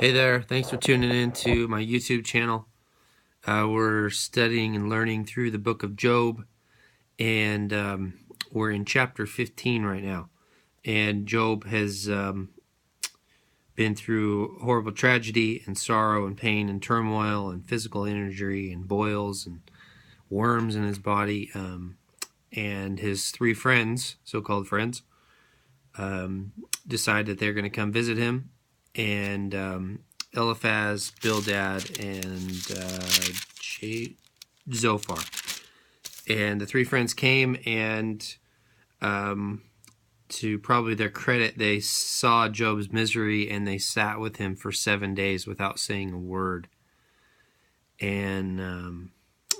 Hey there, thanks for tuning in to my YouTube channel. We're studying and learning through the book of Job, and we're in chapter 15 right now. And Job has been through horrible tragedy and sorrow and pain and turmoil and physical injury and boils and worms in his body. And his three friends, so-called friends, decide that they're going to come visit him. And Eliphaz, Bildad, and Zophar. And the three friends came, and to probably their credit, they saw Job's misery, and they sat with him for 7 days without saying a word. And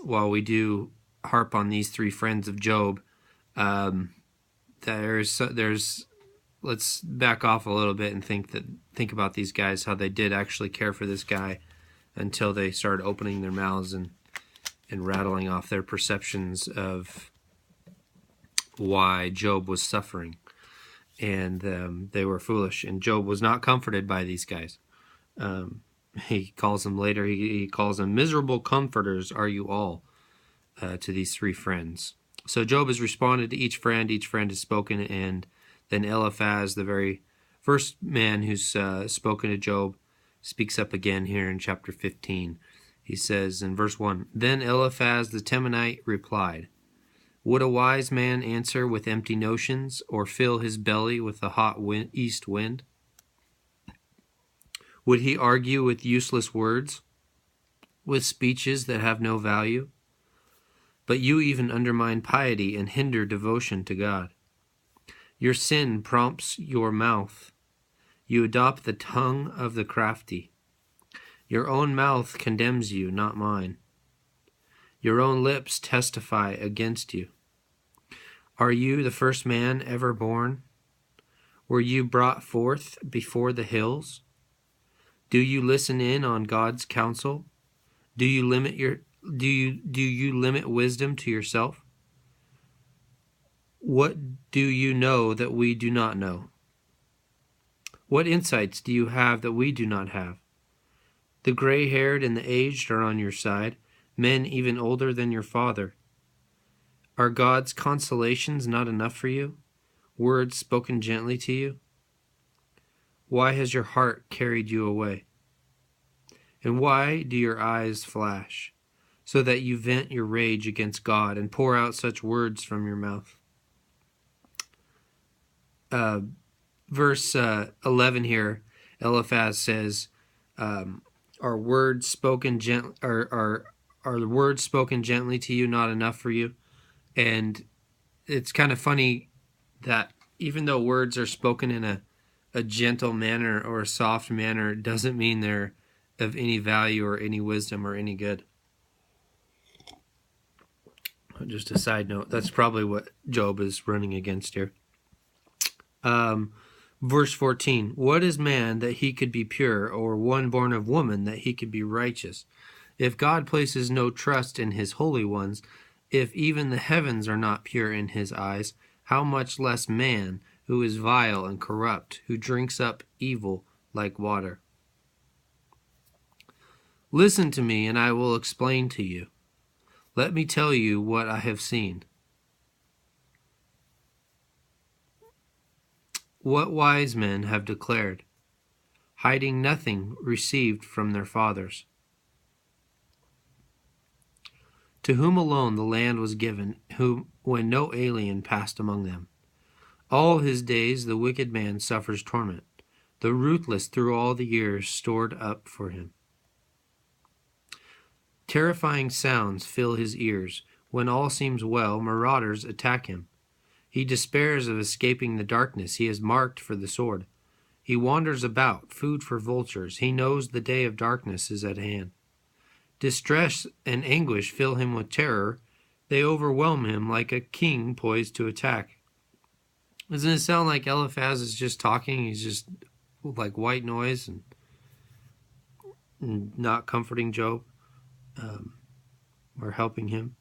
while we do harp on these three friends of Job, let's back off a little bit and think about these guys, how they did actually care for this guy until they started opening their mouths and rattling off their perceptions of why Job was suffering. And they were foolish, and Job was not comforted by these guys. He calls them later, he calls them miserable comforters are you all, to these three friends. So Job has responded to each friend has spoken, and then Eliphaz, the very first man who's spoken to Job, speaks up again here in chapter 15. He says in verse 1, "Then Eliphaz the Temanite replied, would a wise man answer with empty notions, or fill his belly with the hot east wind? Would he argue with useless words, with speeches that have no value? But you even undermine piety and hinder devotion to God. Your sin prompts your mouth. You adopt the tongue of the crafty. Your own mouth condemns you, not mine. Your own lips testify against you. Are you the first man ever born? Were you brought forth before the hills? Do you listen in on God's counsel? Do you limit wisdom to yourself? What do you know that we do not know? What insights do you have that we do not have? The gray-haired and the aged are on your side, men even older than your father. Are God's consolations not enough for you? Words spoken gently to you? Why has your heart carried you away? And why do your eyes flash, so that you vent your rage against God and pour out such words from your mouth?" Verse 11 here, Eliphaz says, "Are the words spoken gently to you not enough for you?" And it's kind of funny that even though words are spoken in a gentle manner or a soft manner, it doesn't mean they're of any value or any wisdom or any good. Just a side note, that's probably what Job is running against here. Verse 14, "What is man that he could be pure, or one born of woman that he could be righteous? If God places no trust in his holy ones, if even the heavens are not pure in his eyes, how much less man, who is vile and corrupt, who drinks up evil like water? Listen to me, and I will explain to you. Let me tell you what I have seen. What wise men have declared, hiding nothing received from their fathers. To whom alone the land was given, when no alien passed among them. All his days the wicked man suffers torment, the ruthless through all the years stored up for him. Terrifying sounds fill his ears. When all seems well, marauders attack him. He despairs of escaping the darkness. He is marked for the sword. He wanders about, food for vultures. He knows the day of darkness is at hand. Distress and anguish fill him with terror. They overwhelm him like a king poised to attack." Doesn't it sound like Eliphaz is just talking? He's just like white noise and not comforting Job or helping him.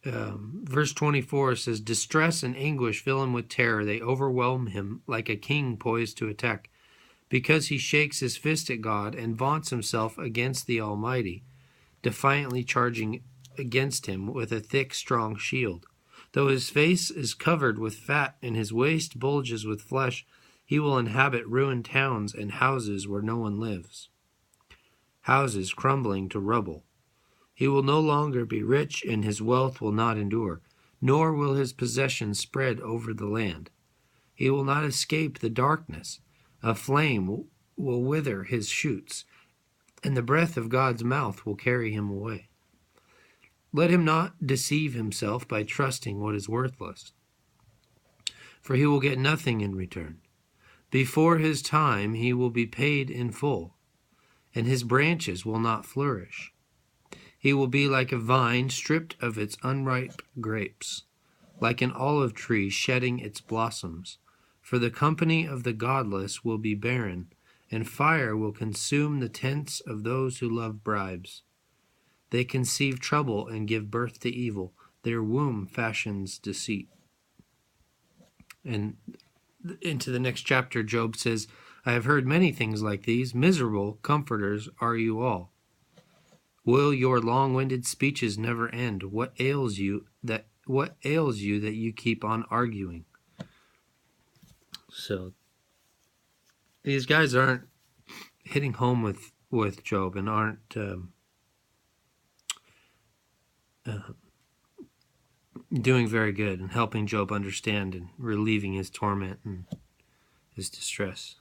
Verse 24 says, "Distress and anguish fill him with terror. They overwhelm him like a king poised to attack. because he shakes his fist at God and vaunts himself against the Almighty, defiantly charging against him with a thick, strong shield. Though his face is covered with fat and his waist bulges with flesh, he will inhabit ruined towns and houses where no one lives, houses crumbling to rubble. He will no longer be rich, and his wealth will not endure, nor will his possessions spread over the land. He will not escape the darkness. A flame will wither his shoots, and the breath of God's mouth will carry him away. Let him not deceive himself by trusting what is worthless, for he will get nothing in return. Before his time he will be paid in full, and his branches will not flourish. He will be like a vine stripped of its unripe grapes, like an olive tree shedding its blossoms. For the company of the godless will be barren, and fire will consume the tents of those who love bribes. They conceive trouble and give birth to evil. Their womb fashions deceit. And into the next chapter, Job says, I have heard many things like these. Miserable comforters are you all. Will your long-winded speeches never end? What ails you that you keep on arguing? So these guys aren't hitting home with Job and aren't doing very good and helping Job understand and relieving his torment and his distress.